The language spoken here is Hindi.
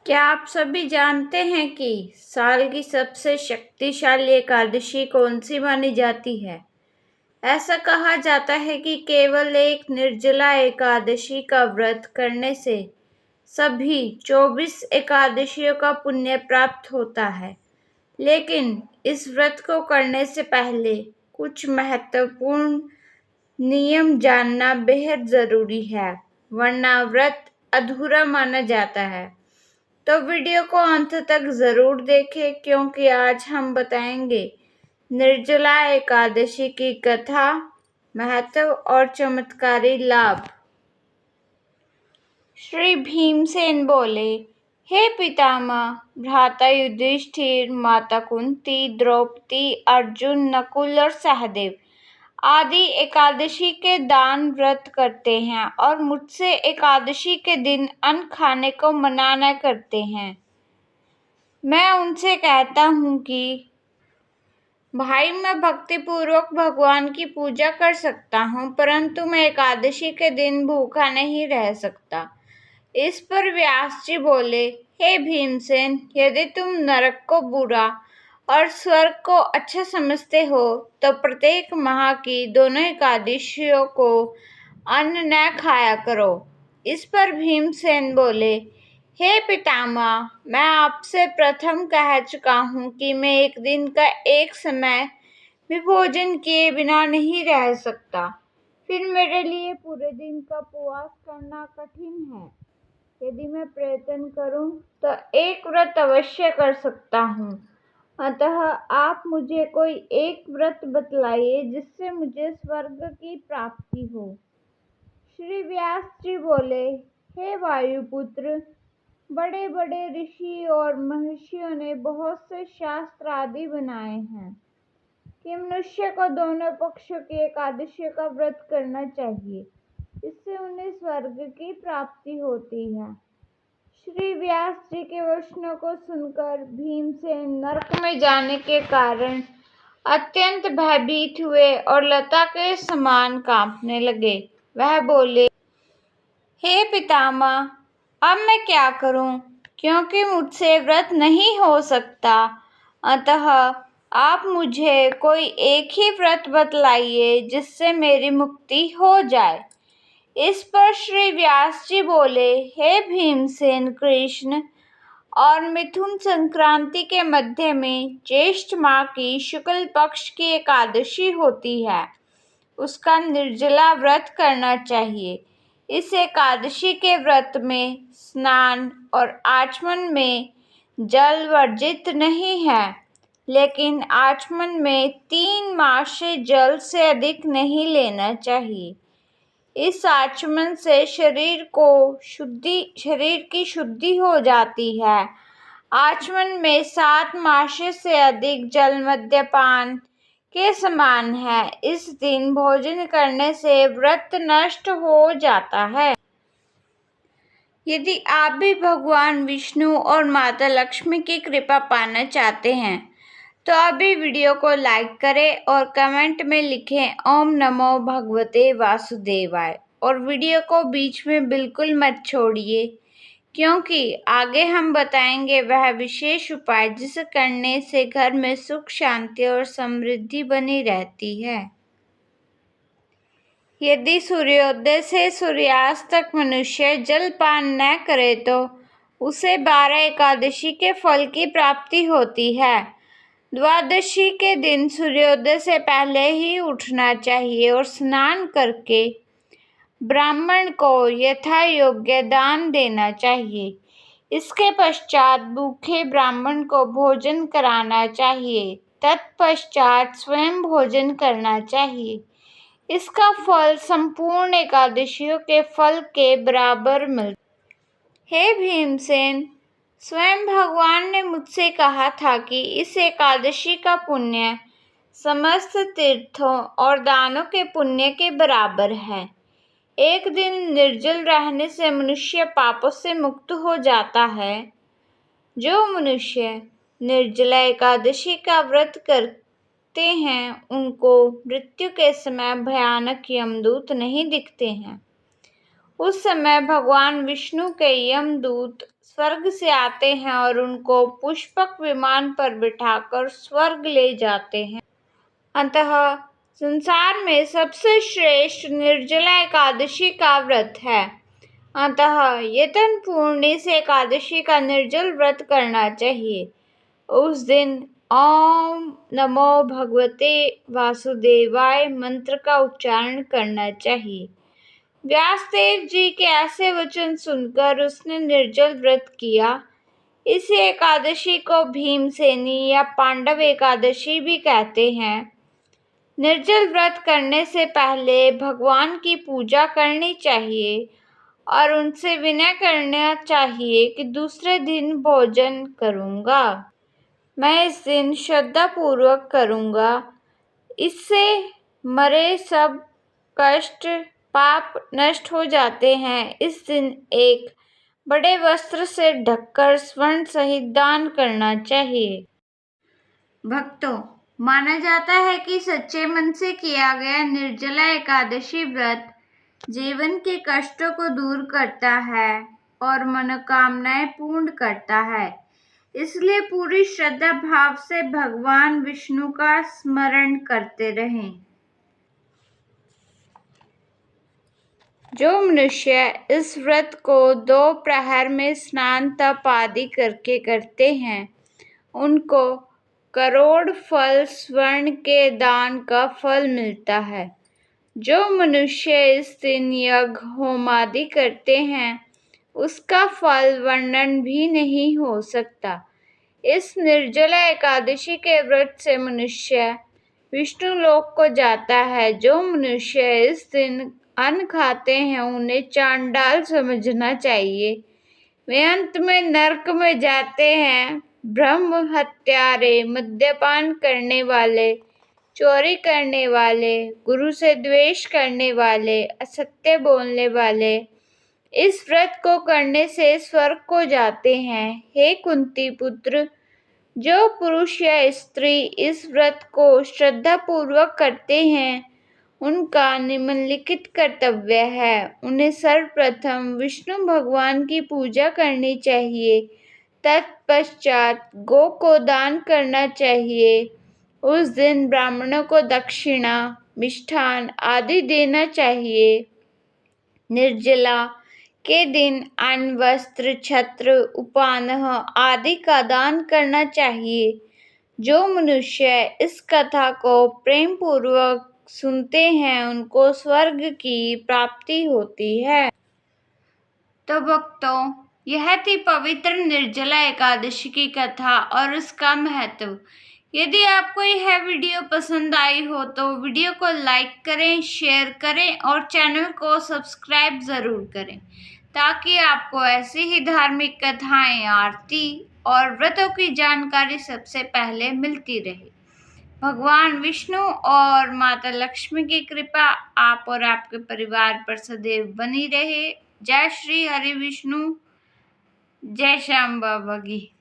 क्या आप सभी जानते हैं कि साल की सबसे शक्तिशाली एकादशी कौन सी मानी जाती है? ऐसा कहा जाता है कि केवल एक निर्जला एकादशी का व्रत करने से सभी 24 एकादशियों का पुण्य प्राप्त होता है। लेकिन इस व्रत को करने से पहले कुछ महत्वपूर्ण नियम जानना बेहद जरूरी है, वरना व्रत अधूरा माना जाता है। तो वीडियो को अंत तक जरूर देखें, क्योंकि आज हम बताएंगे निर्जला एकादशी की कथा, महत्व और चमत्कारी लाभ। श्री भीमसेन बोले, हे पितामह, भ्राता युधिष्ठिर, माता कुंती, द्रौपदी, अर्जुन, नकुल और सहदेव आदि एकादशी के दान व्रत करते हैं और मुझसे एकादशी के दिन अन्न खाने को मना न करते हैं। मैं उनसे कहता हूँ कि भाई, मैं भक्तिपूर्वक भगवान की पूजा कर सकता हूँ, परंतु मैं एकादशी के दिन भूखा नहीं रह सकता। इस पर व्यास जी बोले, हे भीमसेन, यदि तुम नरक को बुरा और स्वर्ग को अच्छा समझते हो तो प्रत्येक माह की दोनों एकादशियों को अन्न न खाया करो। इस पर भीमसेन बोले, हे पितामह, मैं आपसे प्रथम कह चुका हूँ कि मैं एक दिन का एक समय भी भोजन किए बिना नहीं रह सकता। फिर मेरे लिए पूरे दिन का उपवास करना कठिन है। यदि मैं प्रयत्न करूं तो एक व्रत अवश्य कर सकता हूं। अतः आप मुझे कोई एक व्रत बतलाइए जिससे मुझे स्वर्ग की प्राप्ति हो। श्री व्यास जी बोले, हे वायुपुत्र, बड़े बड़े ऋषि और महर्षियों ने बहुत से शास्त्र आदि बनाए हैं कि मनुष्य को दोनों पक्षों की एकादशी का व्रत करना चाहिए। इससे उन्हें स्वर्ग की प्राप्ति होती है। श्री व्यास जी के वचनों को सुनकर भीमसेन नरक में जाने के कारण अत्यंत भयभीत हुए और लता के समान कांपने लगे। वह बोले, हे पितामह, अब मैं क्या करूं, क्योंकि मुझसे व्रत नहीं हो सकता। अतः आप मुझे कोई एक ही व्रत बतलाइए जिससे मेरी मुक्ति हो जाए। इस पर श्री व्यास जी बोले, हे भीमसेन, कृष्ण और मिथुन संक्रांति के मध्य में ज्येष्ठ माह की शुक्ल पक्ष की एकादशी होती है, उसका निर्जला व्रत करना चाहिए। इस एकादशी के व्रत में स्नान और आचमन में जल वर्जित नहीं है, लेकिन आचमन में 3 मास से जल से अधिक नहीं लेना चाहिए। इस आचमन से शरीर की शुद्धि हो जाती है। आचमन में 7 मासे से अधिक जल मद्यपान के समान है। इस दिन भोजन करने से व्रत नष्ट हो जाता है। यदि आप भी भगवान विष्णु और माता लक्ष्मी की कृपा पाना चाहते हैं तो अभी वीडियो को लाइक करें और कमेंट में लिखें ओम नमो भगवते वासुदेवाय, और वीडियो को बीच में बिल्कुल मत छोड़िए, क्योंकि आगे हम बताएंगे वह विशेष उपाय जिसे करने से घर में सुख, शांति और समृद्धि बनी रहती है। यदि सूर्योदय से सूर्यास्त तक मनुष्य जलपान न करे तो उसे 12 एकादशी के फल की प्राप्ति होती है। द्वादशी के दिन सूर्योदय से पहले ही उठना चाहिए और स्नान करके ब्राह्मण को यथा योग्य दान देना चाहिए। इसके पश्चात भूखे ब्राह्मण को भोजन कराना चाहिए। तत्पश्चात स्वयं भोजन करना चाहिए। इसका फल संपूर्ण एकादशियों के फल के बराबर मिलता है। हे भीमसेन, स्वयं भगवान ने मुझसे कहा था कि इस एकादशी का पुण्य समस्त तीर्थों और दानों के पुण्य के बराबर है। एक दिन निर्जल रहने से मनुष्य पापों से मुक्त हो जाता है। जो मनुष्य निर्जला एकादशी का व्रत करते हैं उनको मृत्यु के समय भयानक यमदूत नहीं दिखते हैं। उस समय भगवान विष्णु के यमदूत स्वर्ग से आते हैं और उनको पुष्पक विमान पर बिठाकर स्वर्ग ले जाते हैं। अतः संसार में सबसे श्रेष्ठ निर्जला एकादशी का व्रत है। अतः यतन पूर्णी से एकादशी का निर्जल व्रत करना चाहिए। उस दिन ओम नमो भगवते वासुदेवाय मंत्र का उच्चारण करना चाहिए। व्यासदेव जी के ऐसे वचन सुनकर उसने निर्जल व्रत किया। इस एकादशी को भीमसेनी या पांडव एकादशी भी कहते हैं। निर्जल व्रत करने से पहले भगवान की पूजा करनी चाहिए और उनसे विनय करना चाहिए कि दूसरे दिन भोजन करूँगा। मैं इस दिन श्रद्धापूर्वक करूँगा। इससे मरे सब कष्ट पाप नष्ट हो जाते हैं। इस दिन एक बड़े वस्त्र से ढककर स्वर्ण सहित दान करना चाहिए। भक्तों, माना जाता है कि सच्चे मन से किया गया निर्जला एकादशी व्रत जीवन के कष्टों को दूर करता है और मनोकामनाएं पूर्ण करता है। इसलिए पूरी श्रद्धा भाव से भगवान विष्णु का स्मरण करते रहें। जो मनुष्य इस व्रत को 2 प्रहर में स्नान तप आदि करके करते हैं, उनको करोड़ फल स्वर्ण के दान का फल मिलता है। जो मनुष्य इस दिन यज्ञ होम आदि करते हैं, उसका फल वर्णन भी नहीं हो सकता। इस निर्जला एकादशी के व्रत से मनुष्य विष्णु लोक को जाता है। जो मनुष्य इस दिन अन्न खाते हैं, उन्हें चांडाल समझना चाहिए। वे अंत में नरक में जाते हैं। ब्रह्म हत्यारे, मद्यपान करने वाले, चोरी करने वाले, गुरु से द्वेष करने वाले, असत्य बोलने वाले इस व्रत को करने से स्वर्ग को जाते हैं। हे कुंती पुत्र, जो पुरुष या स्त्री इस व्रत को श्रद्धा पूर्वक करते हैं, उनका निम्नलिखित कर्तव्य है। उन्हें सर्वप्रथम विष्णु भगवान की पूजा करनी चाहिए। तत्पश्चात गौ को दान करना चाहिए। उस दिन ब्राह्मणों को दक्षिणा, मिष्ठान आदि देना चाहिए। निर्जला के दिन अन्न, वस्त्र, छत्र, उपानह आदि का दान करना चाहिए। जो मनुष्य इस कथा को प्रेम पूर्वक सुनते हैं, उनको स्वर्ग की प्राप्ति होती है। तो भक्तों, यह थी पवित्र निर्जला एकादशी की कथा और उसका महत्व। यदि आपको यह वीडियो पसंद आई हो तो वीडियो को लाइक करें, शेयर करें और चैनल को सब्सक्राइब ज़रूर करें, ताकि आपको ऐसी ही धार्मिक कथाएं, आरती और व्रतों की जानकारी सबसे पहले मिलती रहे। भगवान विष्णु और माता लक्ष्मी की कृपा आप और आपके परिवार पर सदैव बनी रहे। जय श्री हरि विष्णु, जय श्याम बाबा की।